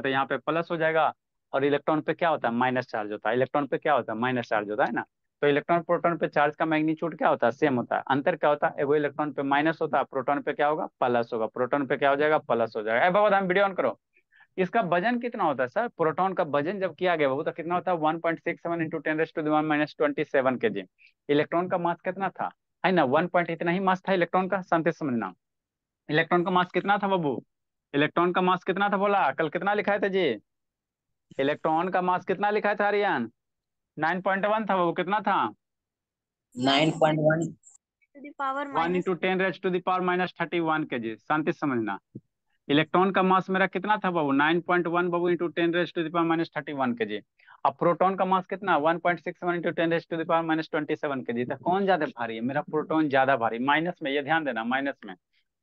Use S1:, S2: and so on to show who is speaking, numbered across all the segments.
S1: है तो यहाँ पे प्लस हो जाएगा, और इलेक्ट्रॉन पे क्या होता है, माइनस चार्ज होता है। इलेक्ट्रॉन पे क्या होता है, माइनस चार्ज होता है ना। तो इलेक्ट्रॉन प्रोटॉन पे चार्ज का मैग्नीट्यूड क्या होता है, सेम होता है। अंतर क्या होता है, एगो इलेक्ट्रॉन पे माइनस होता है, प्रोटॉन पे क्या होगा, प्लस होगा। प्रोटॉन पे क्या हो जाएगा, प्लस हो जाएगा। बाबा हम वीडियो ऑन करो। इसका वजन कितना होता है सर, प्रोटॉन का वजन जब किया गया वो तो कितना होता है, 1.67 इंटू 10⁻⁻27 kg। इलेक्ट्रॉन का मास कितना था, है ना, 1 पॉइंट इतना ही मास था इलेक्ट्रॉन का, शांति से समझना। इलेक्ट्रॉन का मास कितना था बाबू, इलेक्ट्रॉन का मास कितना था, बोला कल कितना लिखाए थे जी, इलेक्ट्रॉन का मास कितना लिखा था आर्यन, 9.1 था बाबू, कितना था,
S2: 9.1 टू द पावर
S1: 1 × 10⁻⁻31 kg। शांति से समझना। इलेक्ट्रॉन का मास मेरा कितना था बाबू, 9.1 बाबू इंटू 10⁻⁻31 kg। अब प्रोटॉन का मास कितना, 1.61 इंटू 10⁻⁻27 kg। तो कौन ज्यादा भारी है, मेरा प्रोटॉन ज्यादा भारी, माइनस में, ये ध्यान देना, माइनस में,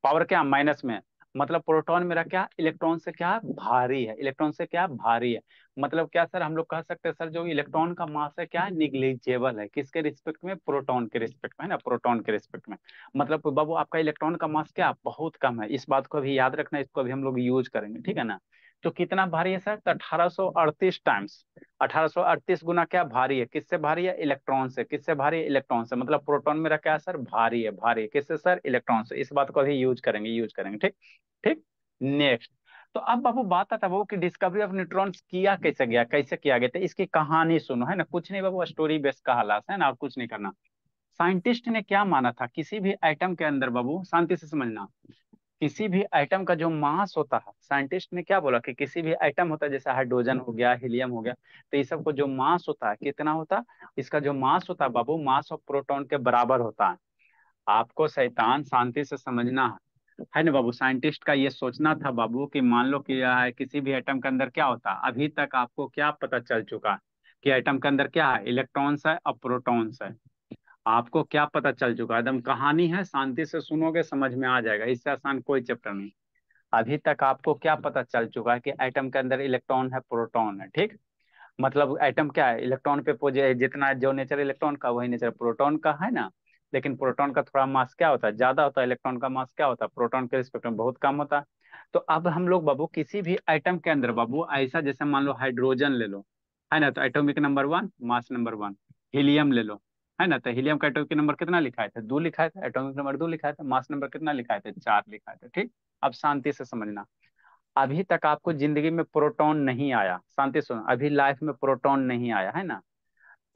S1: पावर क्या माइनस में। मतलब प्रोटॉन मेरा क्या, इलेक्ट्रॉन से क्या भारी है, इलेक्ट्रॉन से क्या भारी है। मतलब क्या सर, हम लोग कह सकते हैं सर जो इलेक्ट्रॉन का मास है क्या, निग्लिजिबल है, किसके रिस्पेक्ट में, प्रोटॉन के रिस्पेक्ट में, है ना, प्रोटॉन के रिस्पेक्ट में। मतलब बाबू आपका इलेक्ट्रॉन का मास क्या बहुत कम है, इस बात को भी याद रखना, इसको भी हम लोग यूज करेंगे, ठीक है ना। तो कितना भारी है सर, तो 1838 टाइम्स, 1838 गुना क्या भारी है, किससे भारी है, इलेक्ट्रॉन से। किससे भारी है, इलेक्ट्रॉन से। मतलब प्रोटॉन मेरा क्या है सर, भारी है, भारी है, किससे सर, इलेक्ट्रॉन से। इस बात को भी यूज करेंगे, यूज करेंगे, ठीक। ठीक। नेक्स्ट। तो अब बाबू बात आता है बाबू कि डिस्कवरी ऑफ न्यूट्रॉन्स किया कैसे गया, कैसे किया गया, तो इसकी कहानी सुनो, है ना, कुछ नहीं बाबू, स्टोरी बेस्ड कहानी है ना, और कुछ नहीं करना। साइंटिस्ट ने क्या माना था, किसी भी एटम के अंदर बाबू, शांति से समझना, किसी भी एटम का जो मास होता है, साइंटिस्ट ने क्या बोला कि किसी भी एटम होता है, जैसे हाइड्रोजन हो गया, हीलियम हो गया, तो ये सब को जो मास होता है कितना होता है, इसका जो मास होता है बाबू, मास ऑफ प्रोटॉन के बराबर होता है। आपको शैतान शांति से समझना है ना बाबू। साइंटिस्ट का ये सोचना था बाबू कि मान लो कि किसी भी एटम के अंदर क्या होता है, अभी तक आपको क्या पता चल चुका है कि एटम के अंदर क्या है, इलेक्ट्रॉन्स है और प्रोटॉन्स है। आपको क्या पता चल चुका है, एकदम कहानी है, शांति से सुनोगे समझ में आ जाएगा, इससे आसान कोई चैप्टर नहीं। अभी तक आपको क्या पता चल चुका है कि एटम के अंदर इलेक्ट्रॉन है, प्रोटॉन है, ठीक। मतलब एटम क्या है, इलेक्ट्रॉन पे जितना जो नेचर इलेक्ट्रॉन का वही नेचर प्रोटॉन का है ना। लेकिन प्रोटॉन का थोड़ा मास क्या होता है, ज्यादा होता है, इलेक्ट्रॉन का मास क्या होता है, प्रोटॉन के रिस्पेक्ट में बहुत कम होता है। तो अब हम लोग बाबू किसी भी एटम के अंदर बाबू ऐसा, जैसे मान लो हाइड्रोजन ले लो, है ना, तो atomic number 1, mass number 1। Helium ले लो, है ना, तो हीलियम का एटॉमिक नंबर कितना लिखा थे, 2 लिखा था, एटॉमिक नंबर 2 लिखा था, मास नंबर कितना लिखा थे, 4 लिखा था, ठीक। अब शांति से समझना, अभी तक आपको जिंदगी में प्रोटॉन नहीं आया, शांति सुनो, अभी लाइफ में प्रोटॉन नहीं आया, है ना।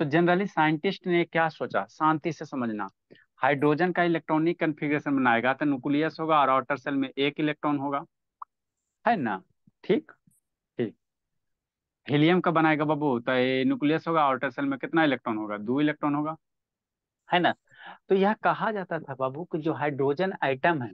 S1: तो जनरली साइंटिस्ट ने क्या सोचा, शांति से समझना, हाइड्रोजन का इलेक्ट्रॉनिक कन्फिग्रेशन बनाएगा तो न्यूक्लियस होगा और आउटर सेल में एक इलेक्ट्रॉन होगा, है ना, ठीक। ठीक। हीलियम का बनाएगा बाबू तो ये न्यूक्लियस होगा, आउटर सेल में कितना इलेक्ट्रॉन होगा, 2 इलेक्ट्रॉन होगा, है ना। तो यह कहा जाता था बाबू कि जो हाइड्रोजन एटम है,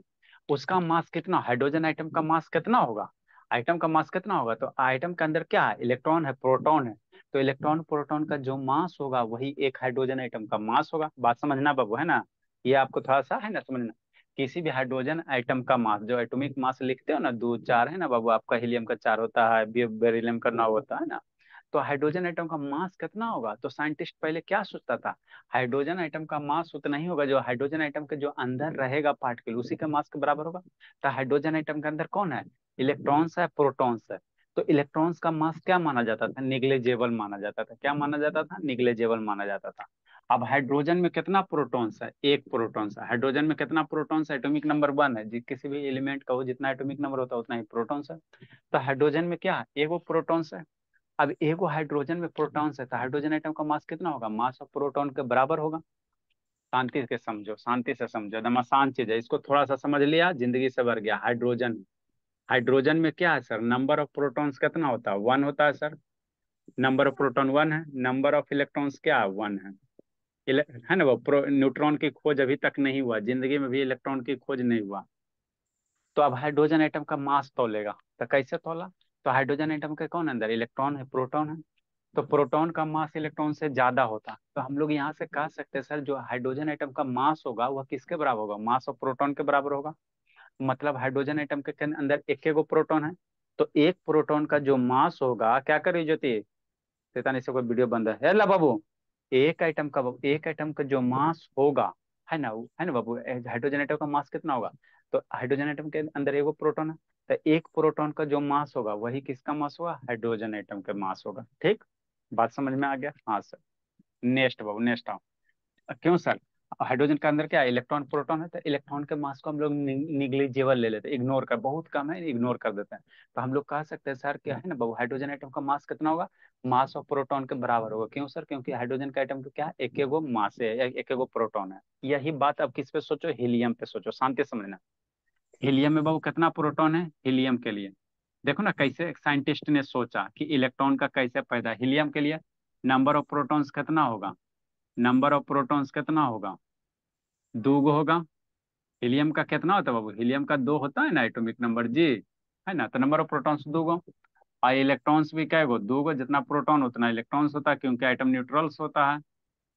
S1: उसका मास कितना, हाइड्रोजन आइटम का मास कितना होगा, आइटम का मास कितना होगा, तो आइटम के अंदर क्या है, इलेक्ट्रॉन है, प्रोटॉन है। तो इलेक्ट्रॉन प्रोटॉन का जो मास होगा वही एक हाइड्रोजन आइटम का मास होगा। बात समझना बाबू, है ना, ये आपको थोड़ा सा है ना समझना। किसी भी हाइड्रोजन आइटम का मास, जो एटॉमिक मास लिखते हो ना, 2 4 है ना बाबू, आपका हीलियम का 4 होता है, बेरिलियम का 9 होता है ना। तो हाइड्रोजन आइटम का मास कितना होगा, तो साइंटिस्ट पहले क्या सोचता था, हाइड्रोजन आइटम का मास उतना ही होगा जो हाइड्रोजन आइटम के जो अंदर रहेगा पार्टिकल उसी के मास के बराबर होगा। तो हाइड्रोजन आइटम के अंदर कौन है, इलेक्ट्रॉन्स है, प्रोटॉन्स है। तो इलेक्ट्रॉन्स का मास क्या माना जाता था, निग्लेजेबल माना जाता था। क्या माना जाता था, निग्लेजेबल माना जाता था। अब हाइड्रोजन में कितना प्रोटॉन्स है, एक प्रोटॉन्स है। हाइड्रोजन में कितना प्रोटॉन्स है, एटॉमिक नंबर 1 है जी, किसी भी एलिमेंट का हो जितना एटॉमिक नंबर होता है उतना ही प्रोटॉन्स है। तो हाइड्रोजन में क्या है, एगो प्रोटॉन्स है। अब एगो हाइड्रोजन में प्रोटॉन्स है तो हाइड्रोजन आइटम का मास कितना होगा, मास ऑफ प्रोटॉन के बराबर होगा। शांति से समझो, शांति से समझो, एकदम आसान चीज है, इसको थोड़ा सा समझ लिया जिंदगी से भर गया। हाइड्रोजन, हाइड्रोजन में क्या है सर, नंबर ऑफ प्रोटॉन्स कितना होता है, 1 होता है सर। नंबर ऑफ प्रोटॉन 1 है, नंबर ऑफ इलेक्ट्रॉन्स क्या है, 1 है। है ना वो न्यूट्रॉन की खोज अभी तक नहीं हुआ, जिंदगी में भी इलेक्ट्रॉन की खोज नहीं हुआ। तो अब हाइड्रोजन आइटम का मास तोलेगा, तो कैसे तोला, तो हाइड्रोजन आइटम के कौन अंदर, इलेक्ट्रॉन है, प्रोटॉन है। तो प्रोटॉन का मास इलेक्ट्रॉन से ज्यादा होता, तो हम लोग यहाँ से कह सकते हैं सर जो हाइड्रोजन आइटम का मास होगा वह किसके बराबर होगा, मास ऑफ प्रोटॉन के बराबर होगा। मतलब हाइड्रोजन आइटम के अंदर एक एगो प्रोटॉन है, तो एक प्रोटॉन का जो मास होगा, क्या करिए ज्योति, शैतानी से कोई वीडियो बंद है ला बाबू, एक आइटम का बाबू, एक आइटम का जो मास होगा, है ना बाबू, हाइड्रोजन आइटम का मास कितना होगा, तो हाइड्रोजन आइटम के अंदर एगो प्रोटॉन है, तो एक प्रोटॉन का जो मास होगा वही किसका मास होगा, हाइड्रोजन आइटम का मास होगा। ठीक, बात समझ में आ गया, हाँ सर। नेक्स्ट बाबू, नेक्स्ट आओ। क्यों सर, हाइड्रोजन के अंदर क्या है, इलेक्ट्रॉन प्रोटॉन है, तो इलेक्ट्रॉन के मास को हम लोग निग्लिजिबल ले लेते हैं, इग्नोर कर, बहुत कम है, इग्नोर कर देते हैं। तो हम लोग कह सकते हैं सर क्या है ना बाबू, हाइड्रोजन आइटम का मास कितना होगा, मास ऑफ प्रोटॉन के बराबर होगा। क्यों सर, क्योंकि हाइड्रोजन का आइटम का क्या है, एक एगो मास है, एक एगो प्रोटॉन है। यही बात अब किस पे सोचो, हीलियम पे सोचो, शांति से समझना। हीलियम में बाबू कितना प्रोटॉन है, हीलियम के लिए देखो ना कैसे साइंटिस्ट ने सोचा कि इलेक्ट्रॉन का कैसे पैदा, हीलियम के लिए नंबर ऑफ प्रोटॉन्स कितना होगा, नंबर ऑफ प्रोटॉन्स कितना होगा, 2 होगा। हीलियम का कितना होता है बाबू, हीलियम का 2 होता है ना एटॉमिक नंबर जी, है ना, तो नंबर ऑफ प्रोटॉन्स 2। और इलेक्ट्रॉन्स भी क्या है, 2, जितना प्रोटॉन उतना इलेक्ट्रॉन्स होता है, क्योंकि एटम न्यूट्रल्स होता है।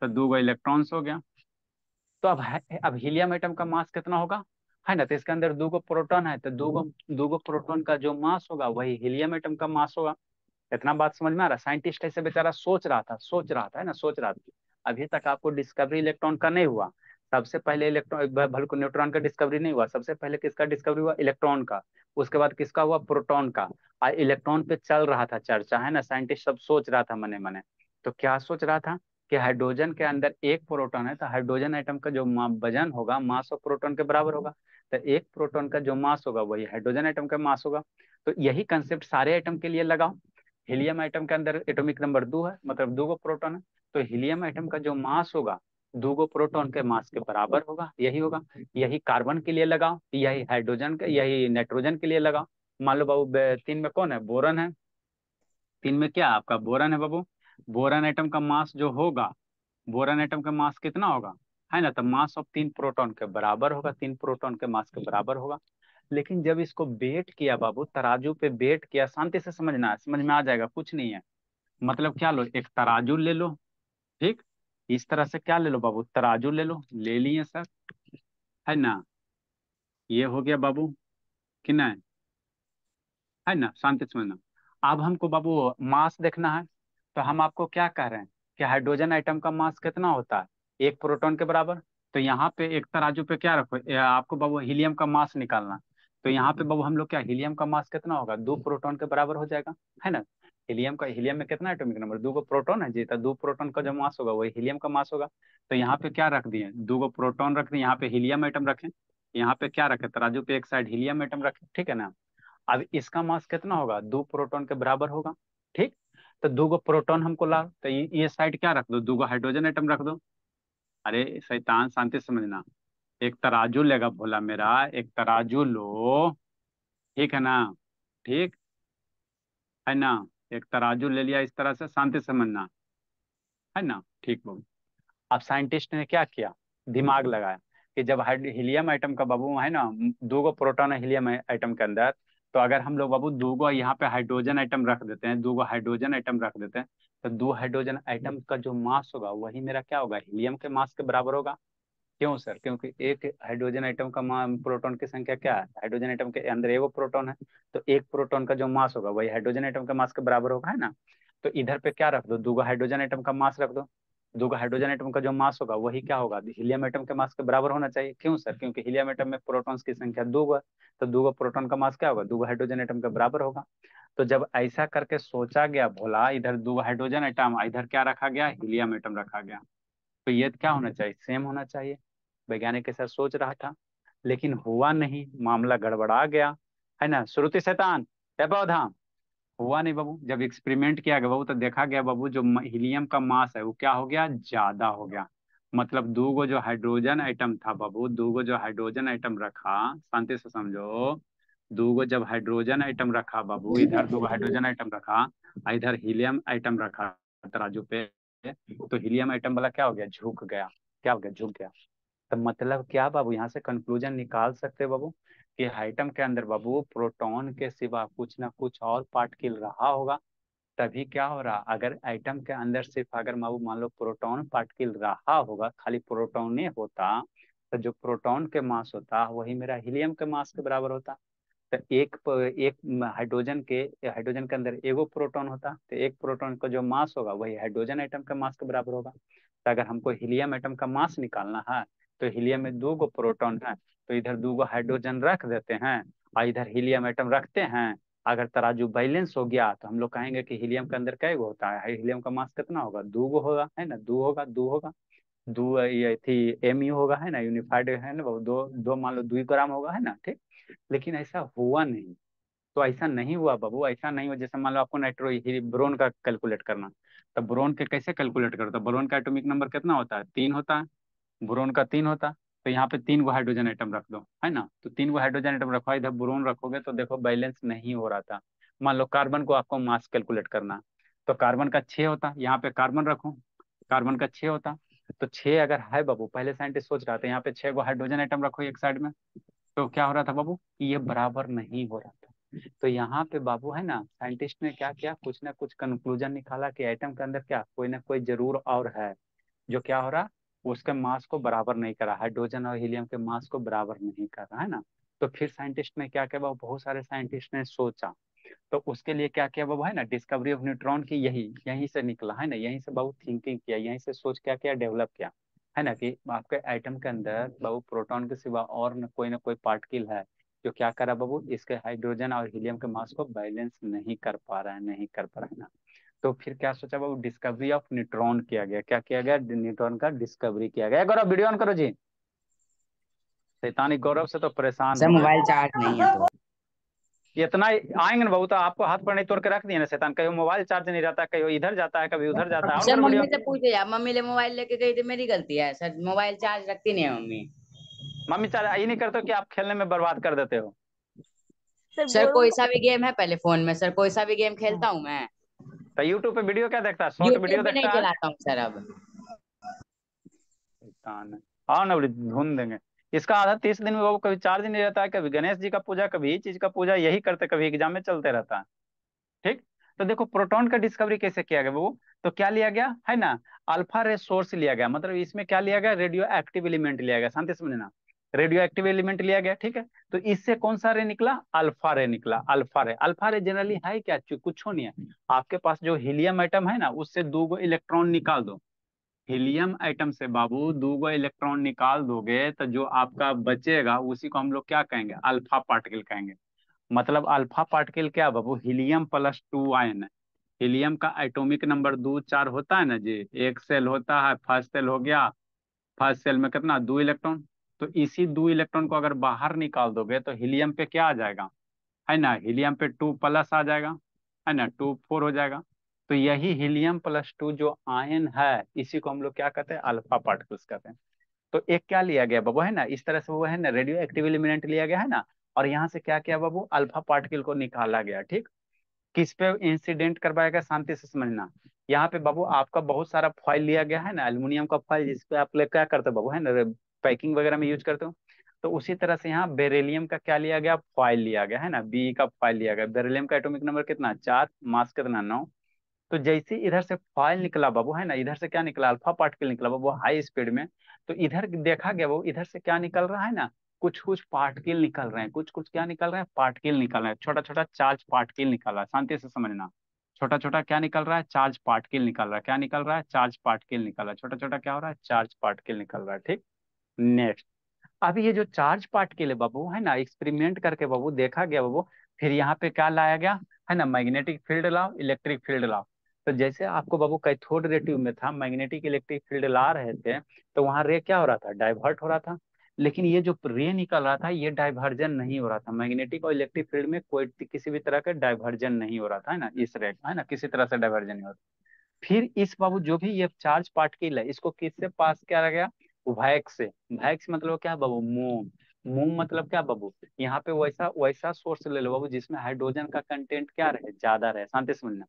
S1: तो 2 इलेक्ट्रॉन्स हो गया। तो अब हीलियम एटम का मास कितना होगा, है ना, तो इसके अंदर 2 प्रोटॉन है, तो 2 प्रोटॉन का जो मास होगा वही हीलियम एटम का मास होगा। इतना बात समझ में आ रहा है, साइंटिस्ट ऐसे बेचारा सोच रहा था, है ना, सोच रहा था। अभी तक आपको डिस्कवरी इलेक्ट्रॉन का नहीं हुआ। सबसे पहले इलेक्ट्रॉन, बल्कि न्यूट्रॉन का डिस्कवरी नहीं हुआ, सबसे पहले किसका डिस्कवरी हुआ, इलेक्ट्रॉन का। उसके बाद किसका हुआ, प्रोटॉन का। और इलेक्ट्रॉन पे चल रहा था चर्चा, है ना, साइंटिस्ट सब सोच रहा था मने मने। तो क्या सोच रहा था कि हाइड्रोजन के अंदर एक प्रोटॉन है, तो हाइड्रोजन आइटम का जो वजन होगा मास ऑफ प्रोटॉन के बराबर होगा। तो एक प्रोटॉन का जो मास होगा वही हाइड्रोजन आइटम का मास होगा। तो यही कंसेप्ट सारे आइटम के लिए लगाओ। हीलियम आइटम के अंदर एटॉमिक नंबर 2 है, मतलब 2 प्रोटॉन है। तो हीलियम आइटम का जो मास होगा 2 प्रोटॉन के मास के बराबर होगा, यही होगा। यही कार्बन के लिए लगाओ, यही हाइड्रोजन के, यही नाइट्रोजन के लिए लगाओ। मान लो बाबू 3 में कौन है, बोरन है। 3 में क्या आपका बोरन है बाबू। बोरन आइटम का मास जो होगा, बोरन एटम का मास कितना होगा, है ना, तो मास ऑफ 3 प्रोटॉन के बराबर होगा, 3 प्रोटॉन के मास के बराबर होगा। लेकिन जब इसको वेट किया बाबू, तराजू पे वेट किया, शांति से समझना है, समझ में आ जाएगा, कुछ नहीं है। मतलब क्या लो, एक तराजू ले लो। ठीक, इस तरह से क्या ले लो बाबू, तराजू ले लो, ले लिए सर, है ना, ये हो गया बाबू, कि नहीं, है ना, शांति से समझना। अब हमको बाबू मास देखना है। तो हम आपको क्या कह रहे हैं कि हाइड्रोजन आइटम का मास कितना होता है, एक प्रोटॉन के बराबर। तो यहाँ पे एक तराजू पे क्या रखो, आपको बाबू हीलियम का मास निकालना। तो यहाँ पे बाबू हम लोग क्या, हीलियम का मास कितना होगा, 2 प्रोटॉन के बराबर हो जाएगा, है ना। हीलियम में कितना एटॉमिक नंबर, 2 प्रोटॉन है जी, तो 2 प्रोटॉन का जो मास होगा वही हीलियम का मास होगा। तो यहाँ पे क्या रख दिए, 2 प्रोटॉन रख दिए, यहाँ पे हीलियम एटम रखें। यहाँ पे क्या रखे, तराजू पे एक साइड हीलियम एटम रखें, ठीक है ना। अब इसका मास कितना होगा, 2 प्रोटॉन के बराबर होगा। ठीक, तो 2 प्रोटॉन हमको ला, तो ये साइड क्या रख दो, 2 हाइड्रोजन एटम रख दो। अरे शैतान, शांति से समझना। एक तराजू लेगा भोला मेरा, एक तराजू लो, ठीक है ना, ठीक है ना। एक तराजू ले लिया इस तरह से, शांति से समझना, है ना, ठीक बोल। अब साइंटिस्ट ने क्या किया, दिमाग लगाया। कि जब हीलियम आइटम का बाबू है ना, दो गो प्रोटॉन है हीलियम आइटम के अंदर, तो अगर हम लोग बाबू दो गो यहाँ पे हाइड्रोजन आइटम रख देते हैं, दो गो हाइड्रोजन आइटम रख देते हैं, तो दो हाइड्रोजन आइटम का जो मास होगा वही मेरा क्या होगा, हीलियम के मास के बराबर होगा। क्यों सर? क्योंकि एक हाइड्रोजन आइटम का प्रोटॉन की संख्या क्या है, हाइड्रोजन आइटम के अंदर एगो प्रोटॉन है, तो एक प्रोटॉन का जो मास होगा वही हाइड्रोजन आइटम के मास के बराबर होगा, है ना। तो इधर पे क्या रख दो, दो हाइड्रोजन आइटम का मास रख दो, दो हाइड्रोजन आइटम का जो मास होगा वही क्या होगा, हीलियम आइटम के मास के बराबर होना चाहिए। क्यों सर? क्योंकि हीलियम आइटम में प्रोटॉन्स की संख्या दो है, तो दो प्रोटॉन का मास क्या होगा, दो हाइड्रोजन आइटम के बराबर होगा। तो जब ऐसा करके सोचा गया भोला, इधर दो हाइड्रोजन आइटम, इधर क्या रखा गया, हीलियम आइटम रखा गया, तो ये क्या होना चाहिए, सेम होना चाहिए। वैज्ञानिक ऐसा सोच रहा था, लेकिन हुआ नहीं, मामला गड़बड़ा गया, है ना। श्रुति शैतान है पौधा, हुआ नहीं बाबू। जब एक्सपेरिमेंट किया गया बाबू, तो देखा गया बाबू जो हीलियम का मास है वो क्या हो गया, ज्यादा हो गया। मतलब दो गो जो हाइड्रोजन आइटम था बाबू, दो गो जो हाइड्रोजन आइटम रखा, शांति से समझो, दो गो जब हाइड्रोजन आइटम रखा बाबू, इधर दो गो हाइड्रोजन आइटम रखा, और इधर हीलियम आइटम रखा तराजू पे, तो हीलियम आइटम वाला क्या हो गया, झुक गया। क्या हो गया, झुक गया। तो मतलब क्या बाबू, यहाँ से कंक्लूजन निकाल सकते हो बाबू कि आइटम के अंदर बाबू प्रोटॉन के सिवा कुछ ना कुछ और पार्टिकल रहा होगा, तभी क्या हो रहा। अगर आइटम के अंदर सिर्फ अगर बाबू मान लो प्रोटॉन पार्टिकल रहा होगा, खाली प्रोटॉन ही होता, तो जो प्रोटॉन के मास होता वही मेरा हीलियम के मास के बराबर होता। तो एक हाइड्रोजन के अंदर एगो प्रोटॉन होता, तो एक प्रोटॉन का जो मास होगा वही हाइड्रोजन आइटम के मास के बराबर होगा। तो अगर हमको हीलियम आइटम का मास निकालना है, तो हीलियम में दो गो प्रोटॉन है, तो इधर दो गो हाइड्रोजन रख देते हैं और इधर हीलियम आइटम रखते हैं। अगर तराजू बैलेंस हो गया तो हम लोग कहेंगे कि हीलियम के अंदर कै गो होता है, हीलियम का मास कितना होगा, दो गो होगा, है ना, दो होगा, दो होगा, दो ये थी एम यू होगा, है ना, यूनिफाइड है ना वो, दो दो मान लो 2 ग्राम होगा, है ना, ठीक। लेकिन ऐसा हुआ नहीं। तो ऐसा नहीं हुआ बाबू, ऐसा नहीं हुआ। जैसे मान लो आपको ब्रोन का कैलकुलेट करना, तो ब्रोन के कैसे कैलकुलेट करो, तो ब्रोन का एटॉमिक नंबर कितना होता है, 3 होता है, बोरोन का 3 होता। तो यहाँ पे 3 गो हाइड्रोजन आइटम रख दो, है ना, तो 3 गो हाइड्रोजन आइटम रखो, इधर बोरोन रखोगे तो देखो बैलेंस नहीं हो रहा था। मान लो कार्बन को आपको मास कैलकुलेट करना, तो कार्बन का 6 होता, यहाँ पे कार्बन रखो, कार्बन का 6 होता। तो 6 अगर है बाबू, पहले साइंटिस्ट सोच रहा था यहाँ पे 6 गो हाइड्रोजन आइटम रखो एक साइड में, तो क्या हो रहा था बाबू कि ये बराबर नहीं हो रहा था। तो यहाँ पे बाबू है ना, साइंटिस्ट ने क्या किया, कुछ ना कुछ कंक्लूजन निकाला कि एटम के अंदर क्या कोई ना कोई जरूर और है, जो क्या हो रहा, उसके मास को बराबर नहीं करा, हाइड्रोजन और हीलियम के मास को बराबर नहीं कर रहा, है ना। तो फिर साइंटिस्ट ने क्या किया बाबू, बहुत सारे साइंटिस्ट ने सोचा, तो उसके लिए क्या किया बाबू, है ना, डिस्कवरी ऑफ न्यूट्रॉन की यही यहीं से निकला, है ना, यहीं से बाबू थिंकिंग किया, यहीं से सोच क्या किया, डेवलप किया, है ना, कि आपके आइटम के अंदर बाबू प्रोटॉन के सिवा और न कोई पार्टिकल है जो क्या करा बाबू, इसके हाइड्रोजन और हीलियम के मास को बैलेंस नहीं कर पा रहा है, नहीं कर पा रहा है ना। तो फिर क्या सोचा बाबू, डिस्कवरी ऑफ न्यूट्रॉन किया गया। क्या किया गया, न्यूट्रॉन का डिस्कवरी किया गया। गौरव वीडियो ऑन करो जी, शैतानी गौरव से तो परेशान
S2: सर
S1: हो गए।
S2: मोबाइल चार्ज नहीं है तो।
S1: इतना आएंगे ना बाबू, तो आपको हाथ पर नहीं तोड़ के रख दिया ना शैतान, कहीं मोबाइल चार्ज नहीं रहता, कहीं इधर जाता है, कभी उधर जाता है। ऑन
S2: सर
S1: करो वीडियो।
S2: मम्मी से पूछे यार, मम्मी ले मोबाइल लेके गई थी, मेरी गलती है सर, मोबाइल चार्ज रखती नहीं है मम्मी।
S1: मम्मी चार्ज ये नहीं करते हो कि आप खेलने में बर्बाद कर देते हो।
S2: सर कोई सा भी गेम है पहले फोन में, सर कोई सा भी गेम खेलता हूँ मैं।
S1: तो यूट्यूब पे वीडियो क्या देखता है, शॉर्ट वीडियो
S2: यूट्यूब भी नहीं
S1: देखता है।
S2: चलाता हूँ सर अब।
S1: शैतान है। आओ ना ढूंढ देंगे। इसका आधा 30 दिन में बाबू कभी चार्ज नहीं रहता है, कभी गणेश जी का पूजा, कभी ये चीज का पूजा, यही करते, कभी एग्जाम में चलते रहता है। ठीक। तो देखो प्रोटॉन का डिस्कवरी कैसे किया गया वो, तो क्या लिया गया, है ना, अल्फा रे सोर्स लिया गया, मतलब इसमें क्या लिया गया, रेडियो एक्टिव एलिमेंट लिया गया, शांति से समझना, रेडियो एक्टिव एलिमेंट लिया गया, ठीक है। तो इससे कौन सा रे निकला, अल्फा रे निकला। अल्फा रे, अल्फा रे जनरली है क्या, कुछ नहीं है। आपके पास जो हीलियम आइटम है ना, उससे दो गो इलेक्ट्रॉन निकाल दो, हीलियम आइटम से बाबू दो गो इलेक्ट्रॉन निकाल दोगे, तो जो आपका बचेगा उसी को हम लोग क्या कहेंगे, अल्फा पार्टिकल कहेंगे। मतलब अल्फा पार्टिकल क्या बाबू, हीलियम+2 आयन है। हीलियम का एटॉमिक नंबर 2 4 होता है ना जी, एक सेल होता है, फर्स्ट सेल हो गया, फर्स्ट सेल में कितना, 2 इलेक्ट्रॉन। तो इसी 2 इलेक्ट्रॉन को अगर बाहर निकाल दोगे तो हीलियम पे क्या आ जाएगा, है ना, हीलियम पे 2+ आ जाएगा, है ना, 2 4 हो जाएगा। तो यही हीलियम+2 जो आयन है, इसी को हम लोग क्या कहते हैं, अल्फा पार्टिकल्स कहते हैं। तो एक क्या लिया गया बाबू, है ना, इस तरह से वो है ना, रेडियो एक्टिव एलिमेंट लिया गया, है ना, और यहाँ से क्या किया बाबू, अल्फा पार्टिकल को निकाला गया, ठीक। किस पे इंसिडेंट करवाएगा, शांति से समझना। यहाँ पे बाबू आपका बहुत सारा फॉइल लिया गया है ना, एल्युमिनियम का फॉइल, जिसपे आप लोग क्या करते हो बाबू, है ना, पैकिंग वगैरह में यूज करते हो। तो उसी तरह से यहाँ बेरिलियम का क्या लिया गया, फॉइल लिया गया है ना, बी का फॉइल लिया गया। बेरिलियम का एटॉमिक नंबर कितना, 4, मास कितना, 9। तो जैसे इधर से फॉइल निकला बाबू है ना, इधर से क्या निकला, अल्फा पार्टिकल निकला बाबू हाई स्पीड में। तो इधर देखा गया बाबू, इधर से क्या निकल रहा है ना, कुछ कुछ पार्टिकल निकल रहे हैं, कुछ कुछ क्या निकल रहे हैं, पार्टिकल निकल रहे हैं, छोटा छोटा चार्ज पार्टिकल निकल रहा है, शांति से समझना। छोटा छोटा क्या निकल रहा है, चार्ज पार्टिकल निकल रहा है, क्या निकल रहा है, चार्ज पार्टिकल निकल रहा है, छोटा छोटा क्या हो रहा है, चार्ज पार्टिकल निकल रहा है, ठीक। नेक्स्ट, अब ये जो चार्ज पार्टिकल है बाबू है ना, एक्सपेरिमेंट करके बाबू देखा गया बाबू, फिर यहाँ पे क्या लाया गया है ना, मैग्नेटिक फील्ड लाओ, इलेक्ट्रिक फील्ड लाओ। तो जैसे आपको बाबू कैथोड रे ट्यूब में था, मैग्नेटिक इलेक्ट्रिक फील्ड ला रहे थे, तो वहां रे क्या हो रहा था, डाइवर्ट हो रहा था। लेकिन ये जो रे निकल रहा था, ये डाइवर्जन नहीं हो रहा था, मैग्नेटिक और इलेक्ट्रिक फील्ड में कोई किसी भी तरह का डाइवर्जन नहीं हो रहा था है ना, इस रे है ना, किसी तरह से डाइवर्जन नहीं हो रहा। फिर इस बाबू जो भी ये चार्ज पार्टिकल है, इसको किससे पास किया गया, विधायक से। विधायक से मतलब क्या बाबू, मोम। मोम मतलब क्या बाबू, यहाँ पे वैसा वैसा सोर्स ले लो बाबू जिसमें हाइड्रोजन का कंटेंट क्या रहे, ज्यादा रहे, शांति से समझना।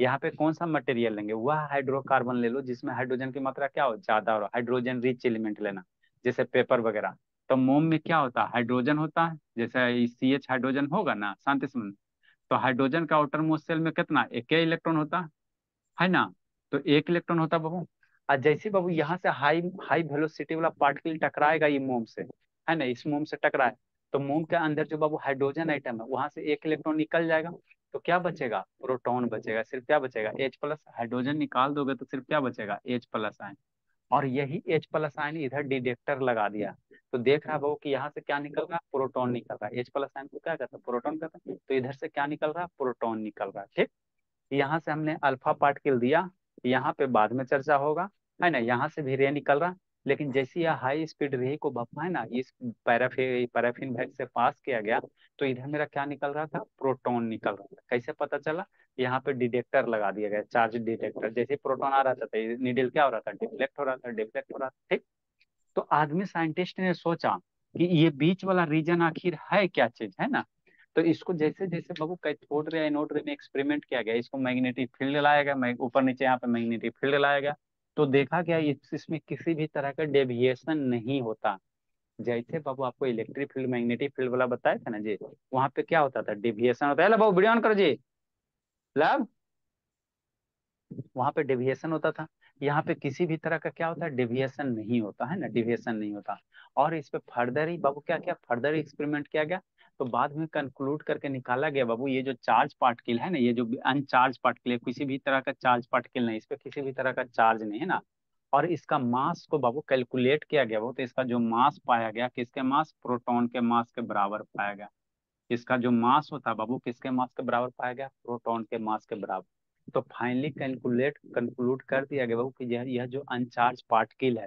S1: यहाँ पे कौन सा मटेरियल लेंगे, वह हाइड्रोकार्बन ले लो जिसमें हाइड्रोजन की मात्रा क्या हो, ज्यादा हो, हाइड्रोजन रिच एलिमेंट लेना, जैसे पेपर वगैरह। तो मोम में क्या होता है, हाइड्रोजन होता है, जैसे CH हाइड्रोजन होगा ना, शांति से समझना। तो हाइड्रोजन का आउटर मोस्ट शेल में कितना, एक ही इलेक्ट्रॉन होता है ना। तो एक इलेक्ट्रॉन होता है बाबू। और जैसे बाबू यहाँ से हाई हाई वेलोसिटी वाला पार्टिकल टकराएगा ये मोम से, है ना, इस मोम से टकराए, तो मोम के अंदर जो बाबू हाइड्रोजन आइटम है, वहां से एक इलेक्ट्रॉन निकल जाएगा। तो क्या बचेगा, प्रोटॉन बचेगा, सिर्फ क्या बचेगा, H+। हाइड्रोजन निकाल दोगे तो सिर्फ क्या बचेगा, H+। और यही H+, इधर डिटेक्टर लगा दिया। तो देख रहा है बाबू कि यहाँ से क्या निकल रहा है, प्रोटॉन निकल रहा है, H+, को क्या कहता है, प्रोटॉन कहता है, तो इधर से क्या निकल रहा है, प्रोटॉन निकल रहा है, ठीक। यहाँ से हमने अल्फा पार्टिकल दिया, यहाँ पे बाद में चर्चा होगा, है ना। यहाँ से भी रे निकल रहा, लेकिन जैसे यह हाई स्पीड रे को है ना, इस पैराफिन बैग से पास किया गया, तो इधर मेरा क्या निकल रहा था, प्रोटॉन निकल रहा था। कैसे पता चला, यहाँ पे डिटेक्टर लगा दिया गया, चार्ज डिटेक्टर। जैसे प्रोटॉन आ रहा था तो निडल क्या हो रहा था, डिफ्लेक्ट हो रहा था, डिफ्लेक्ट हो रहा था, ठीक। तो आदमी साइंटिस्ट ने सोचा कि ये बीच वाला रीजन आखिर है क्या चीज, है ना। तो इसको जैसे जैसे बाबू कैथोड रे एनोड रे में एक्सपेरिमेंट किया गया, इसको मैग्नेटिक फील्ड लाया गया, ऊपर नीचे यहाँ पे मैग्नेटिक फील्ड लाया गया। तो देखा गया इसमें किसी भी तरह का डेविएशन नहीं होता। जैसे बाबू आपको इलेक्ट्रिक फील्ड मैग्नेटिक फील्ड वाला बताया था ना जी, वहां पे क्या होता था, डेविएशन होता है। लो बाबू वीडियो ऑन करो जी, लब, वहां पे डेविएशन होता था। यहाँ पे किसी भी तरह का क्या होता है, डेविएशन नहीं होता है ना, डेविएशन नहीं होता। और इस पे फर्दर ही बाबू क्या क्या फर्दर एक्सपेरिमेंट किया गया। तो बाद में कंक्लूड करके निकाला गया बाबू, ये जो चार्ज पार्टिकल है ना, ये जो अनचार्ज पार्टिकल है, किसी भी तरह का चार्ज पार्टिकल नहीं, इस पे किसी भी तरह का चार्ज नहीं है ना। और इसका मास को बाबू कैलकुलेट किया गया बाबू, तो इसका जो मास पाया गया, किसके मास, प्रोटॉन के मास के बराबर पाया गया। इसका जो मास होता है बाबू, किसके मास के बराबर पाया गया, प्रोटॉन के मास के बराबर। तो फाइनली कैलकुलेट कंक्लूड कर दिया गया बाबू कि यह जो अनचार्ज पार्टिकल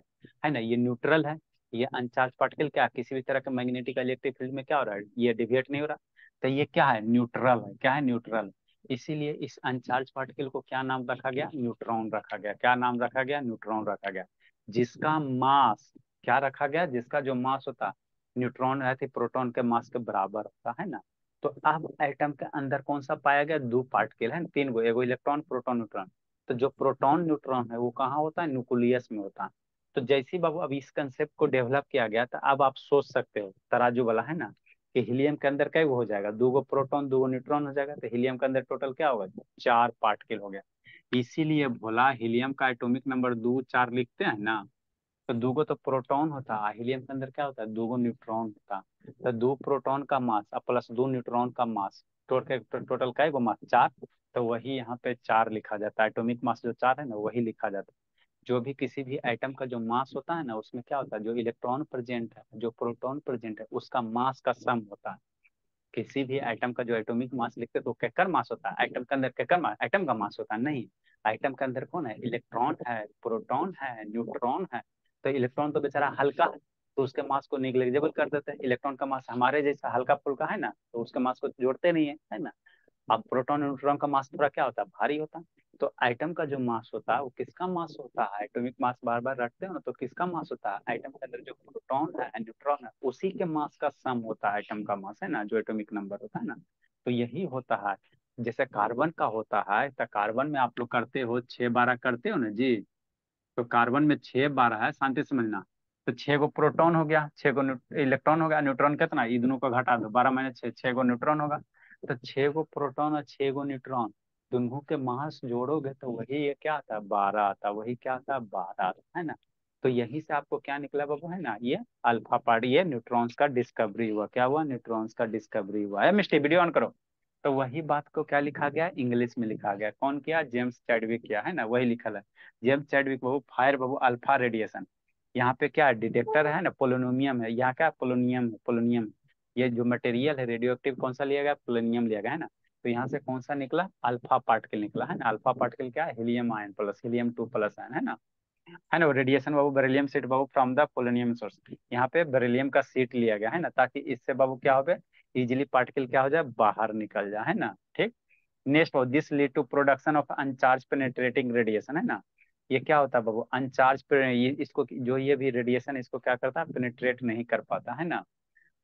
S1: है ना, ये न्यूट्रल है। ये अनचार्ज पार्टिकल क्या, किसी भी तरह के मैग्नेटिक इलेक्ट्रिक फील्ड में क्या हो रहा है, ये डिविएट नहीं हो रहा। तो ये क्या है, न्यूट्रल है, क्या है, न्यूट्रल। इसीलिए इस अनचार्ज पार्टिकल को क्या नाम रखा गया, न्यूट्रॉन रखा गया। क्या नाम रखा गया, न्यूट्रॉन रखा गया। जिसका मास क्या रखा गया, जिसका जो मास होता, न्यूट्रॉन रहती प्रोटॉन के मास के बराबर होता है ना। तो अब एटम के अंदर कौन सा पाया गया, दो पार्टिकल है, तीन गो, एगो इलेक्ट्रॉन, प्रोटॉन, न्यूट्रॉन। तो जो प्रोटॉन न्यूट्रॉन है वो कहाँ होता है, न्यूक्लियस में होता है। तो जैसे ही बाबू अब इस कंसेप्ट को डेवलप किया गया, तो अब आप सोच सकते हो तराजू वाला है ना, कि हीलियम के अंदर क्या हो जाएगा, दो गो प्रोटॉन दो गो न्यूट्रॉन हो जाएगा। तो हीलियम के अंदर टोटल क्या होगा, 4 पार्टिकल हो गया। इसीलिए बोला हीलियम का एटॉमिक नंबर 2 4 लिखते हैं ना, तो दूगो तो प्रोटॉन होता है, हीलियम के अंदर क्या होता है, दूगो न्यूट्रॉन होता है। तो 2 प्रोटॉन का मास और प्लस 2 न्यूट्रॉन का मास, टोटल का है वो मास 4। तो वही यहाँ पे 4 लिखा जाता है, एटॉमिक मास जो 4 है ना, वही लिखा जाता है। जो भी किसी भी एटम का जो मास होता है ना, उसमें क्या होता है, जो इलेक्ट्रॉन प्रेजेंट है, जो प्रोटॉन प्रेजेंट है, उसका मास का सम होता है। किसी भी एटम का जो एटॉमिक मास लिखते हैं तो केकर मास होता है, एटम के अंदर केकर मास, एटम का मास होता है नहीं। एटम के अंदर कौन है, इलेक्ट्रॉन है, प्रोटॉन है, न्यूट्रॉन है। तो इलेक्ट्रॉन तो बेचारा हल्का है, तो उसके मास को निग्लेजेबल कर देते हैं। इलेक्ट्रॉन का मास हमारे जैसा हल्का फुल्का है ना, तो उसके मास को जोड़ते नहीं है ना। अब प्रोटॉन और न्यूट्रॉन का मास थोड़ा क्या होता है, भारी होता है। तो एटम का जो मास होता है वो किसका मास होता है, एटॉमिक मास बार बार रखते हो ना, तो किसका मास होता है, एटम के अंदर जो प्रोटॉन है न्यूट्रॉन है, उसी के मास का सम होता है एटम का मास, है ना, जो एटॉमिक नंबर होता है ना। तो यही होता है। जैसे कार्बन का होता है, तो कार्बन में आप लोग करते हो 6 12 करते हो ना जी। तो कार्बन में 6 12 है, शांति से समझना। तो 6 गो प्रोटॉन हो गया, 6 गो इलेक्ट्रॉन हो गया, न्यूट्रॉन कितना, ये दोनों को घटा दो, 12 - 6, 6 गो न्यूट्रॉन होगा। तो 6 गो प्रोटॉन और 6 गो न्यूट्रॉन दोनों के मास जोड़ोगे तो वही ये क्या आता है, 12 आता है, वही क्या आता है, 12 आता है ना। तो यही से आपको क्या निकला बाबू, है ना, ये अल्फा पार्ट, ये न्यूट्रॉन्स का डिस्कवरी हुआ, क्या हुआ, न्यूट्रॉन्स का डिस्कवरी हुआ है। मिस्टी वीडियो ऑन करो। तो वही बात को क्या लिखा गया, इंग्लिश में लिखा गया, कौन किया, जेम्स चैडविक किया, है ना, वही लिखा है। जेम्स चैडविक बाबू, फायर बाबू, अल्फा रेडिएशन। यहाँ पे क्या डिटेक्टर है ना, पोलोनियम है, यहाँ क्या पोलोनियम है, पोलोनियम। ये जो मटेरियल है रेडियो एक्टिव कौन सा लिया गया, पोलोनियम लिया गया, है ना। तो यहाँ से कौन सा निकला, अल्फा पार्टिकल निकला, है ना। अल्फा पार्टिकल क्या है, helium ion plus helium 2 plus ion, है ना। है ना, radiation Babu, beryllium seat Babu from the polonium source. यहाँ पे बेरिलियम का सीट लिया गया, है ना, ताकि इससे बाबू क्या हो, इजिली पार्टिकल क्या हो जाए, बाहर निकल जाए, है ना। ठीक। Next, this lead to production of uncharged penetrating radiation, है ना। ये क्या होता है बाबू, अनचार्ज पे ये इसको जो ये भी रेडिएशन इसको क्या करता है, पेनिट्रेट नहीं कर पाता, है ना।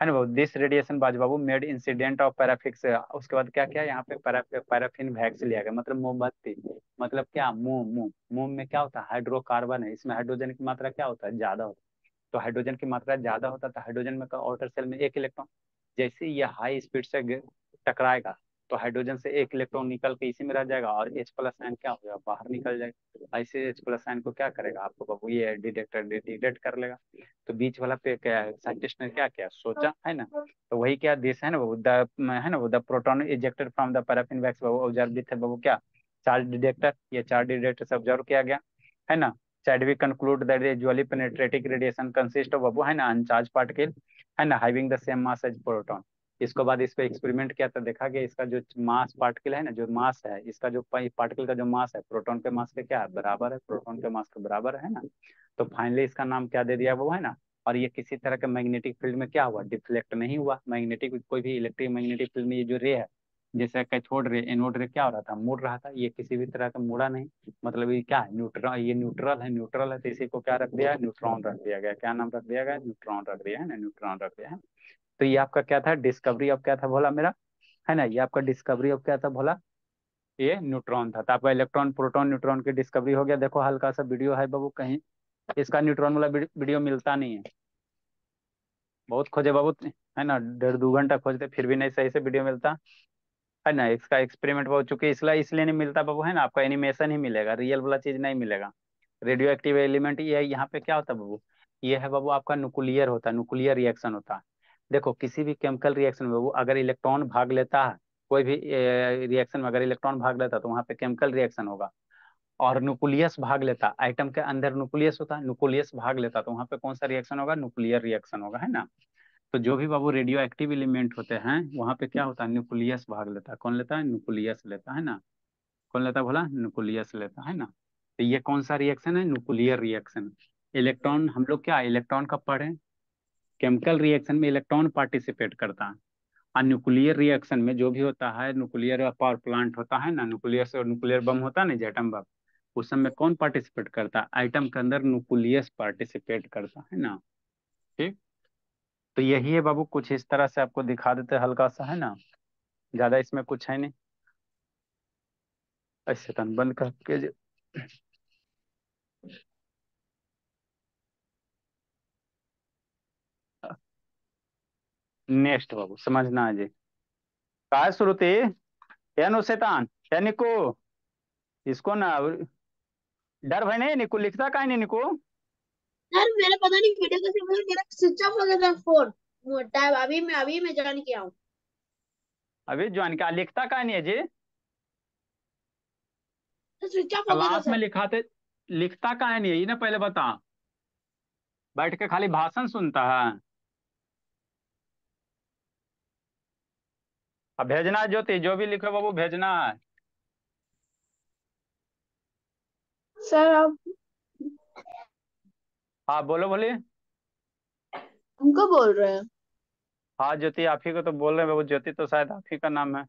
S1: है ना बाबू, दिस रेडिएशन बाज बाबू मेड इंसिडेंट ऑफ पैराफिक्स। उसके बाद क्या क्या यहाँ पे पैराफिन वैक्स लिया गया, मतलब मोमबत्ती, मतलब क्या, मोम, मोम, मोम में क्या होता है, हाइड्रोकार्बन है, इसमें हाइड्रोजन की मात्रा क्या होता है, ज्यादा होता है। तो हाइड्रोजन की मात्रा ज्यादा होता है, तो हाइड्रोजन में आउटर सेल में एक इलेक्ट्रॉन, जैसे ही ये हाई स्पीड से टकराएगा तो हाइड्रोजन से एक इलेक्ट्रॉन निकल के इसी में रह जाएगा, और H प्लस आयन क्या होगा, बाहर निकल जाएगा। ऐसे H प्लस आयन को क्या करेगा, आपको बाबू ये डिटेक्टर डिटेक्ट कर लेगा। तो बीच वाला पे क्या साइंटिस्ट ने क्या किया, सोचा, है ना। तो वही क्या देश है ना वो, द है ना वो, the proton ejected from the paraffin wax बाबू ऑब्जर्व विथ बाबू क्या, चार्ज डिटेक्टर, ये चार्ज डिटेक्टर से ऑब्जर्व किया गया, है ना। Chadwick conclude that the usually penetrating radiation consists of बाबू, है ना, अनचार्ज पार्टिकल, है ना, having the same mass as proton। इसके बाद इस पे एक्सपेरिमेंट किया तो देखा गया इसका जो मास पार्टिकल है ना, जो मास है इसका, जो पार्टिकल का जो मास है प्रोटॉन के मास के क्या है, बराबर है, प्रोटॉन के मास के बराबर है ना। तो फाइनली इसका नाम क्या दे दिया वो, है ना। और ये किसी तरह के मैग्नेटिक फील्ड में क्या हुआ, डिफ्लेक्ट नहीं हुआ, मैग्नेटिक कोई भी इलेक्ट्रिक मैग्नेटिक फील्ड में ये जो रे है, जैसे कैथोड रे एनोड रे क्या हो रहा था, मुड़ रहा था, ये किसी भी तरह का मुड़ा नहीं। मतलब ये क्या है, न्यूट्रॉन, ये न्यूट्रल है, न्यूट्रल है, तो इसी को क्या रख दिया, न्यूट्रॉन रख दिया गया, क्या नाम रख दिया गया, न्यूट्रॉन रख दिया, है ना, न्यूट्रॉन रख दिया है। तो ये आपका क्या था, डिस्कवरी ऑफ क्या था भोला मेरा, है ना, ये आपका डिस्कवरी ऑफ क्या था भोला, ये न्यूट्रॉन था। तो आपका इलेक्ट्रॉन प्रोटॉन न्यूट्रॉन की डिस्कवरी हो गया। देखो हल्का सा वीडियो है बाबू, कहीं इसका न्यूट्रॉन वाला वीडियो मिलता नहीं है, बहुत खोजे बाबू, है ना, 1.5 2 घंटा खोजते फिर भी नहीं सही से वीडियो मिलता, है ना। इसका एक्सपेरिमेंट हो चुके इसलिए इसलिए नहीं मिलता बाबू, है ना, आपका एनिमेशन ही मिलेगा, रियल वाला चीज नहीं मिलेगा। रेडियो एक्टिव एलिमेंट ये यहाँ पे क्या होता है बाबू, ये है बाबू आपका न्यूक्लियर होता है, न्यूक्लियर रिएक्शन होता है। देखो किसी भी केमिकल रिएक्शन में बाबू अगर इलेक्ट्रॉन भाग लेता है, कोई भी रिएक्शन में अगर इलेक्ट्रॉन भाग लेता है तो वहाँ पे केमिकल रिएक्शन होगा। और न्यूक्लियस भाग लेता, आइटम के अंदर न्यूक्लियस होता है, न्यूक्लियस भाग लेता तो वहाँ पे कौन सा रिएक्शन होगा, न्यूक्लियर रिएक्शन होगा, है ना। तो जो भी बाबू रेडियो एक्टिव एलिमेंट होते हैं वहाँ पे क्या होता है, न्यूक्लियस भाग लेता है, कौन लेता है, न्यूक्लियस लेता है ना। कौन लेता है बोला, न्यूक्लियस लेता है ना। तो ये कौन सा रिएक्शन है, न्यूक्लियर रिएक्शन। इलेक्ट्रॉन हम लोग क्या इलेक्ट्रॉन कब पढ़े, केमिकल रिएक्शन में इलेक्ट्रॉन पार्टिसिपेट करता है। और न्यूक्लियर रिएक्शन में जो भी होता है, न्यूक्लियर पावर प्लांट होता है ना, न्यूक्लियर से न्यूक्लियर बम होता है ना, एटम बम, उस समय कौन पार्टिसिपेट करता है, आइटम के अंदर न्यूक्लियस पार्टिसिपेट करता है ना। ठीक। तो यही है बाबू, कुछ इस तरह से आपको दिखा देते हैं हल्का सा, है ना, ज्यादा इसमें कुछ है नहीं। ऐसे तन बंद करके नेक्स्ट बाबू समझना है जी। काय श्रुति, या नो शैतान, या निको, इसको ना डर भाई नहीं, निको लिखता का नहीं निको।
S3: यार मेरा पता नहीं वीडियो कैसे, मतलब मेरा स्विच ऑफ हो गया था फोन। वो टैब अभी मैं ज्वाइन किया हूँ।
S1: अभी ज्वाइन क्या लिखता का नहीं है जी,
S3: तो स्विच ऑफ हो गया था
S1: क्लास में
S3: सर।
S1: लिखाते, लिखता का है नहीं है ये ना, पहले बता, बैठ के खाली भाषण सुनता है। अब भेजना है ज्योति, जो भी लिखो बाबू भेजना है।
S3: सर आप
S1: हाँ बोलो बोलिए।
S3: हमको बोल रहे हैं?
S1: हाँ ज्योति आप ही को तो बोल रहे हैं बाबू, ज्योति तो शायद आप ही का नाम है।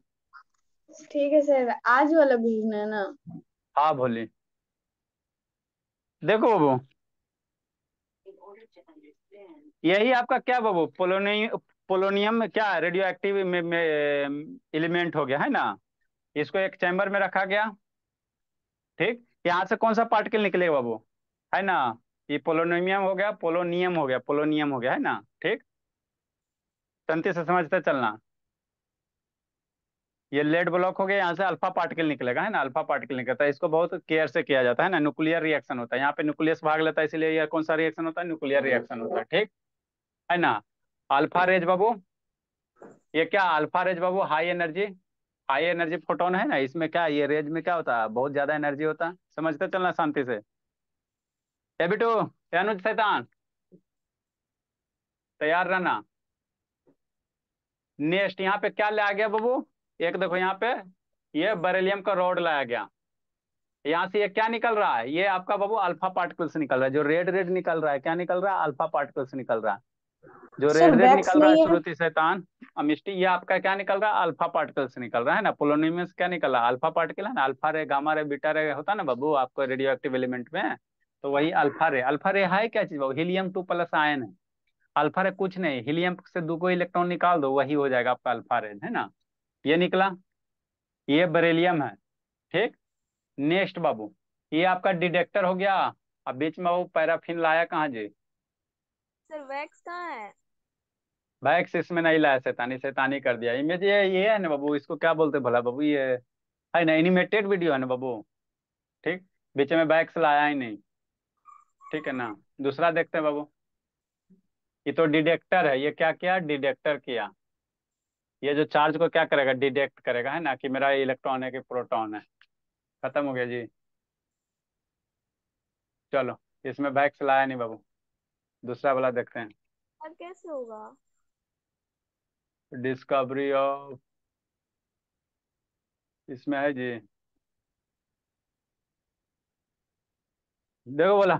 S3: ठीक है सर, आज वाला भेजना है ना?
S1: हाँ बोलिए। देखो बाबू, यही आपका क्या बाबू, पोलोनियम में क्या रेडियो एक्टिव में एलिमेंट हो गया, है ना। इसको एक चैम्बर में रखा गया। ठीक। यहाँ से कौन सा पार्टिकल निकलेगा बाबू, है ना, ये पोलोनियम हो गया, पोलोनियम हो गया, पोलोनियम हो गया, है ना। ठीक, तंती से समझते चलना। ये लेड ब्लॉक हो गया, यहाँ से अल्फा पार्टिकल निकलेगा, है ना, अल्फा पार्टिकल निकलता है। इसको बहुत केयर से किया जाता है ना, न्यूक्लियर रिएक्शन होता है, यहाँ पे न्यूक्लियस भाग लेता है, इसलिए ये कौन सा रिएक्शन होता है, न्यूक्लियर रिएक्शन होता है। ठीक है ना। अल्फा रेज बाबू, ये क्या अल्फा रेज बाबू, high energy, high energy photon है ना, इसमें क्या ये रेज में क्या होता है, बहुत ज्यादा एनर्जी होता है। समझते चलना शांति से। ए बिटू, ए अनुज शैतान, तैयार रहना। नेक्स्ट यहाँ पे क्या लाया गया बाबू, एक देखो यहाँ पे, ये बेरिलियम का रॉड लाया गया। यहाँ से ये क्या निकल रहा है, ये आपका बाबू अल्फा पार्टिकल्स निकल रहा है। जो रेड रेड निकल रहा है, क्या निकल रहा है, अल्फा पार्टिकल्स निकल रहा है। जो
S3: सर
S1: रेड रेड
S3: वैक्स
S1: निकल रहा है,
S3: नहीं है?
S1: श्रुति शैतान अमिष्टी, ये आपका क्या निकल रहा है, अल्फा पार्टिकल्स निकल रहा है ना। पोलोनियम से क्या निकल रहा है, अल्फा पार्टिकल है ना। अल्फा रे, गामा रे, बीटा रे होता है ना बाबू आपको रेडियो एक्टिव एलिमेंट में, तो वही अल्फा रे। अल्फा रे है क्या चीज बाबू, हीलियम 2+ आयन है। अल्फा रे कुछ नहीं, हीलियम से 2 इलेक्ट्रॉन निकाल दो, वही हो जाएगा आपका अल्फा रे, है ना। ये निकला, ये बेरिलियम है। ठीक, नेक्स्ट बाबू, ये आपका डिटेक्टर हो गया। अब बीच में वो पैराफिन लाया कहाँ जी,
S4: सर वैक्स कहाँ है?
S1: वैक्स इसमें नहीं लाया, शैतानी शैतानी कर दिया। इमेज ये है ना बाबू, इसको क्या बोलते भला बाबू, ये है ना एनिमेटेड वीडियो है ना बाबू। ठीक, बीच में वैक्स लाया ही नहीं। ठीक है ना। दूसरा देखते हैं बाबू, ये तो डिटेक्टर है, ये क्या किया, डिटेक्टर किया। ये जो चार्ज को क्या करेगा, डिटेक्ट करेगा, है ना, कि मेरा इलेक्ट्रॉन है कि प्रोटॉन है। खत्म हो गया जी। चलो, इसमें वैक्स लाया नहीं बाबू, दूसरा वाला देखते हैं।
S4: सर कैसे होगा?
S1: डिस्कवरी ऑफ, इसमें है जी, देखो बोला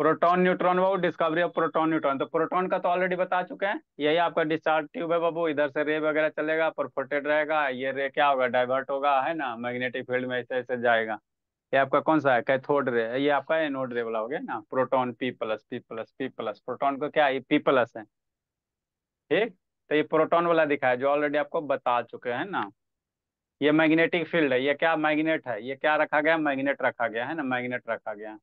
S1: proton neutron Babu, discovery of proton neutron. तो प्रोटॉन का तो ऑलरेडी बता चुके हैं, यही आपका डिस्चार्ज ट्यूब है बाबू, इधर से रे वगैरह चलेगा, परफोर्टेड रहेगा, ये रे क्या होगा, डाइवर्ट होगा, है ना, मैग्नेटिक फील्ड में ऐसे ऐसे जाएगा। ये आपका कौन सा है, कैथोड रे, ये आपका एनोड रे वाला हो गया ना। Proton P+, P+, P+, proton को क्या, ये P+ है। ठीक, तो ये प्रोटॉन वाला दिखा है, जो ऑलरेडी आपको बता चुके हैं ना। ये मैग्नेटिक फील्ड है, ये क्या मैग्नेट है, ये क्या रखा गया, मैग्नेट रखा गया है ना, मैग्नेट रखा गया।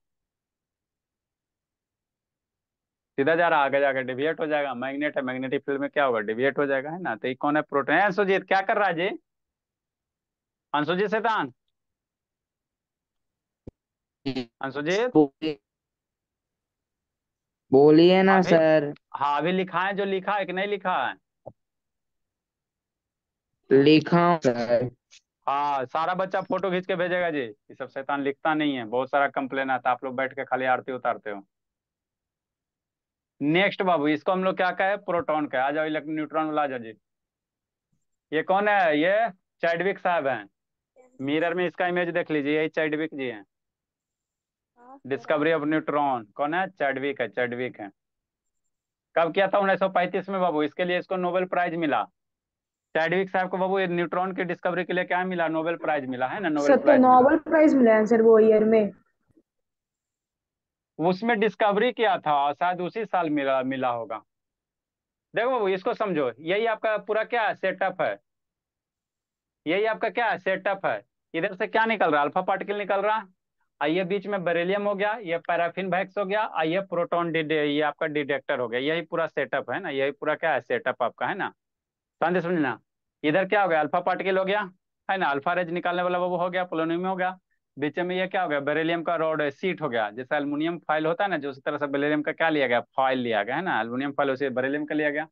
S1: सीधा जा रहा, आगे जाकर डिविएट हो जाएगा, मैग्नेट है, मैग्नेटिक फील्ड में क्या होगा, डिविएट हो जाएगा, है ना। तो ये कौन है, प्रोटॉन है। अंशुजीत क्या कर रहा है जी, अंशुजीत शैतान, अंशुजीत।
S2: बोलिए ना
S1: अभी,
S2: सर।
S1: हाँ अभी लिखा है, जो लिखा है कि नहीं लिखा है।
S2: लिखा हूं सर।
S1: हाँ, सारा बच्चा फोटो खींच के भेजेगा जी, ये सब शैतान लिखता नहीं है, बहुत सारा कंप्लेन आता है, आप लोग बैठ के खाली आरती उतारते हो। नेक्स्ट बाबू, इसको हम लोग क्या कहे, प्रोटॉन का। आ जाओ, इलेक्ट्रॉन न्यूट्रॉन वाला आ जाओ जी। ये कौन है, ये चैडविक साहब हैं। मिरर में इसका इमेज देख लीजिए, यही चैडविक जी हैं।
S4: हाँ सर
S1: डिस्कवरी ऑफ न्यूट्रॉन कौन है, चैडविक है, चैडविक है। कब किया था, 1935 में बाबू, इसके लिए इसको नोबेल प्राइज मिला। चैडविक साहब को बाबू ये न्यूट्रॉन की डिस्कवरी के लिए क्या मिला, नोबेल प्राइज मिला, है ना, नोबेल
S3: सर तो
S1: प्राइज मिला।
S3: नोबेल प्राइज मिला है सर वो ईयर में।
S1: उसमें डिस्कवरी किया था, शायद उसी साल मिला मिला होगा। देखो बाबू, इसको समझो, यही आपका पूरा क्या है, सेटअप है। यही आपका क्या है, सेटअप है। इधर से क्या निकल रहा है, अल्फा पार्टिकल निकल रहा है। आइए, बीच में बेरिलियम हो गया, ये पैराफिन वैक्स हो गया, आइए प्रोटॉन ये आपका डिटेक्टर हो गया। यही पूरा सेटअप है ना, यही पूरा क्या है, सेटअप आपका, है ना। शांति समझना। इधर क्या हो गया, अल्फा पार्टिकल हो गया, है ना, अल्फा रेज निकालने वाला वो हो गया, पोलोनियम हो गया। बीच में ये क्या हो गया, बेरिलियम का रॉड सीट हो गया, जैसे एल्युमिनियम फॉइल होता है ना, जो उसी तरह से बेरिलियम का क्या लिया गया, फॉइल लिया गया, है ना, एल्युमिनियम फॉइल उसे बेरिलियम का लिया गया।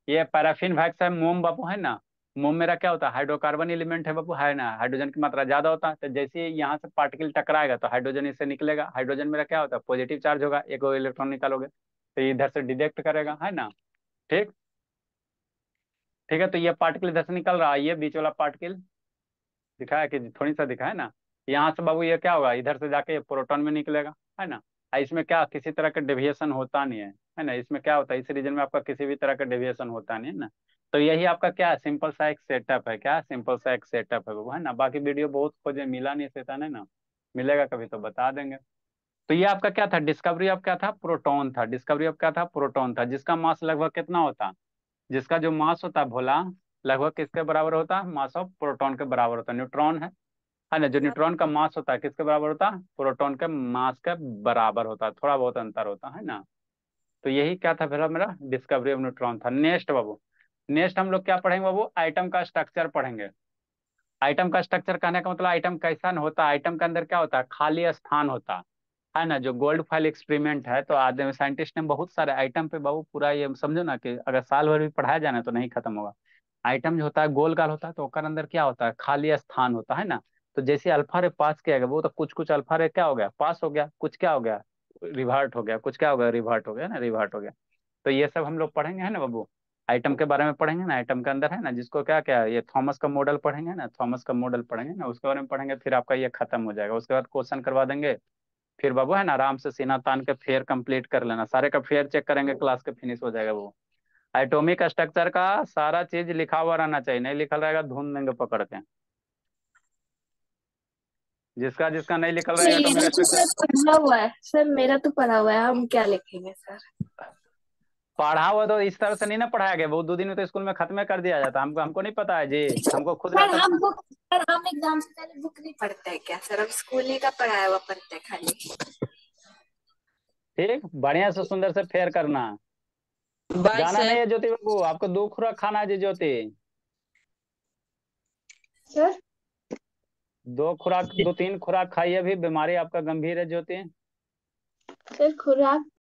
S1: ये पैराफिन वैक्स है, मोम बाबू, है ना। मोम मेरा क्या होता है, हाइड्रोकार्बन एलिमेंट है बाबू, है ना, हाइड्रोजन की मात्रा ज्यादा होता है, तो जैसे ही यहाँ से पार्टिकल टकराएगा तो हाइड्रोजन इससे निकलेगा। हाइड्रोजन मेरा क्या होता है, पॉजिटिव चार्ज होगा, एक इलेक्ट्रॉन निकालोगे तो ये इधर से डिटेक्ट करेगा, है ना। ठीक, ठीक है, तो ये पार्टिकल इधर से निकल रहा है, ये बीच वाला पार्टिकल दिखा है कि थोड़ी सा दिखा है ना। यहाँ से बाबू ये क्या होगा, इधर से जाके ये प्रोटॉन में निकलेगा, है ना। इसमें क्या किसी तरह का डेविएशन होता नहीं है ना। इसमें क्या होता है, इस रीजन में आपका किसी भी तरह का डेविएशन होता नहीं है ना। तो यही आपका क्या है, सिंपल सा एक सेटअप है, क्या सिंपल सा एक सेटअप है बाबू, है ना। बाकी वीडियो बहुत खोजे, मिला नहीं सेता है ना, मिलेगा कभी तो बता देंगे। तो ये आपका क्या था, डिस्कवरी ऑफ क्या था, प्रोटॉन था। डिस्कवरी ऑफ क्या था, प्रोटॉन था, जिसका मास लगभग कितना होता, जिसका जो मास होता है भोला, लगभग किसके बराबर होता है, मास ऑफ प्रोटॉन के बराबर होता है। न्यूट्रॉन है ना। जो न्यूट्रॉन का मास होता है किसके बराबर होता है, प्रोटॉन के मास के बराबर होता है, थोड़ा बहुत अंतर होता है ना। तो यही क्या था फिर मेरा डिस्कवरी ऑफ न्यूट्रॉन था। नेक्स्ट बाबू, नेक्स्ट हम लोग क्या पढ़ेंगे बाबू, आइटम का स्ट्रक्चर पढ़ेंगे। आइटम का स्ट्रक्चर कहने का मतलब आइटम कैसा न होता है, आइटम के अंदर क्या होता है, खाली स्थान होता है ना। जो गोल्ड फाइल एक्सपेरिमेंट है, तो आज साइंटिस्ट ने बहुत सारे आइटम पे बाबू पूरा ये समझो ना कि अगर साल भर भी पढ़ाया जाए ना तो नहीं खत्म होगा। आइटम जो होता है गोल गाल होता है, तो उसके अंदर क्या होता है, खाली स्थान होता है ना। तो जैसे अल्फा रे पास किया गया वो तो कुछ कुछ अल्फा रे क्या हो गया, पास हो गया, कुछ क्या हो गया, रिवर्ट हो गया, कुछ क्या हो गया, रिवर्ट हो गया ना, रिवर्ट हो गया। तो ये सब हम लोग पढ़ेंगे है ना बाबू। आइटम के बारे में पढ़ेंगे ना, आइटम के अंदर है ना, जिसको क्या क्या ये थॉमस का मॉडल पढ़ेंगे ना, थॉमस का मॉडल पढ़ेंगे ना, उसके बारे में पढ़ेंगे, फिर आपका ये खत्म हो जाएगा। उसके बाद क्वेश्चन करवा देंगे, फिर बाबू है ना आराम से सीना तान के फेयर कंप्लीट कर लेना, सारे का फेयर चेक करेंगे, क्लास के फिनिश हो जाएगा वो। एटॉमिक स्ट्रक्चर का सारा चीज लिखा हुआ रहना चाहिए, नहीं लिखल रहेगा धुन देंगे पकड़ के। जिसका जिसका नहीं लिखल रहेगा
S5: मेरा
S1: एटॉमिक
S5: तो
S1: स्ट्रक्चर,
S5: सर पढ़ा हुआ है सर, मेरा तो पढ़ा हुआ है, हम क्या लिखेंगे सर।
S1: पढ़ा हुआ तो इस तरह से नहीं ना पढ़ाया गया, बहुत 2 दिन में तो स्कूल में खत्म कर दिया जाता, हमको हमको नहीं पता है जी, हमको खुद
S5: सर
S1: रहता।
S5: हम बुक, सर हम एग्जाम से पहले बुक नहीं पढ़ते हैं क्या सर, हम स्कूल ही का पढ़ाया हुआ पढ़ते हैं खाली।
S1: ठीक, बढ़िया से सुंदर से फेयर करना।
S2: बाय
S1: जाना नहीं
S2: सर।
S1: है ज्योति बाबू, आपको 2 खुराक खाना है जी ज्योति।
S3: सर
S1: 2 खुराक 2-3 खुराक खाइए, अभी बीमारी आपका गंभीर है ज्योति।
S3: सर खुराक